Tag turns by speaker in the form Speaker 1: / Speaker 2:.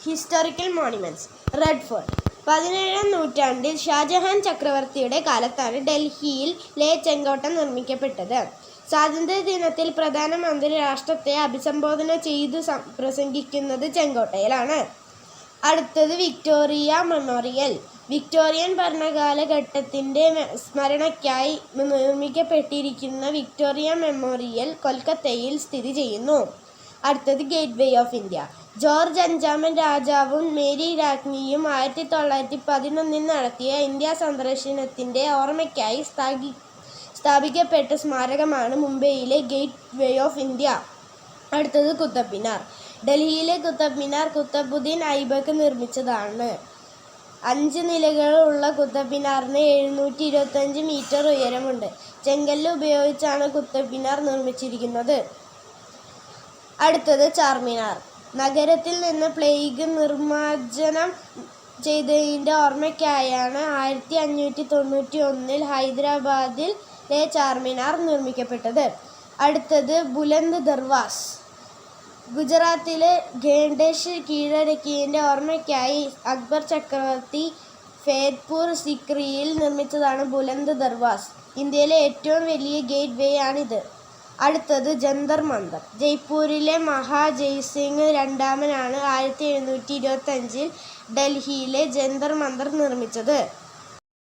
Speaker 1: Historical monuments. Red fort. 17ാം നൂറ്റാണ്ടിൽ ഷാജഹാൻ ചക്രവർത്തിയുടെ കാലത്താണ് ഡൽഹിയിൽ ലേ ചെങ്കോട്ട നിർമ്മിക്കപ്പെട്ടത്. സ്വാതന്ത്ര്യദിനത്തിൽ പ്രധാനമന്ത്രി രാഷ്ട്രത്തെ അഭിസംബോധന ചെയ്തു പ്രസംഗിക്കുന്നത് ചെങ്കോട്ടയിലാണ്. അടുത്തത് വിക്ടോറിയ മെമ്മോറിയൽ. വിക്ടോറിയൻ ഭരണകാലഘട്ടത്തിൻ്റെ സ്മരണയ്ക്കായി നിർമ്മിക്കപ്പെട്ടിരിക്കുന്ന വിക്ടോറിയ മെമ്മോറിയൽ കൊൽക്കത്തയിൽ സ്ഥിതി ചെയ്യുന്നു. അടുത്തത് gateway of India. George അഞ്ചാമൻ രാജാവും മേരി രാജ്ഞിയും 1911 നടത്തിയ ഇന്ത്യ സന്ദർശനത്തിൻ്റെ ഓർമ്മയ്ക്കായി സ്ഥാപിക്കപ്പെട്ട സ്മാരകമാണ് മുംബൈയിലെ ഗേറ്റ് വേ ഓഫ് ഇന്ത്യ. അടുത്തത് കുത്തബ് മിനാർ. ഡൽഹിയിലെ കുത്തബ് മിനാർ കുത്തബുദ്ദീൻ ഐബക്ക് നിർമ്മിച്ചതാണ്. 5 നിലകളുള്ള കുത്തബ് മിനാറിന് 725 മീറ്റർ ഉയരമുണ്ട്. ചെങ്കല്ല് ഉപയോഗിച്ചാണ് കുത്തബ് മിനാർ നിർമ്മിച്ചിരിക്കുന്നത്. അടുത്തത് ചാർമിനാർ. നഗരത്തിൽ നിന്ന് പ്ലേഗ് നിർമ്മാർജ്ജനം ചെയ്തതിൻ്റെ ഓർമ്മയ്ക്കായാണ് 1591 ഹൈദരാബാദിലെ ചാർമിനാർ നിർമ്മിക്കപ്പെട്ടത്. അടുത്തത് ബുലന്ദ് ദർവാസ. ഗുജറാത്തിലെ ഖേഡേഷ് കീഴടക്കിയതിൻ്റെ ഓർമ്മയ്ക്കായി അക്ബർ ചക്രവർത്തി ഫേത്പൂർ സിക്രിയിൽ നിർമ്മിച്ചതാണ് ബുലന്ദ് ദർവാസ. ഇന്ത്യയിലെ ഏറ്റവും വലിയ ഗേറ്റ് വേ ആണിത്. അടുത്തത് ജന്തർ മന്തർ. ജയ്പൂരിലെ മഹാജയ്സിംഗ് രണ്ടാമനാണ് 1725 ഡൽഹിയിലെ ജന്തർ മന്തർ നിർമ്മിച്ചത്.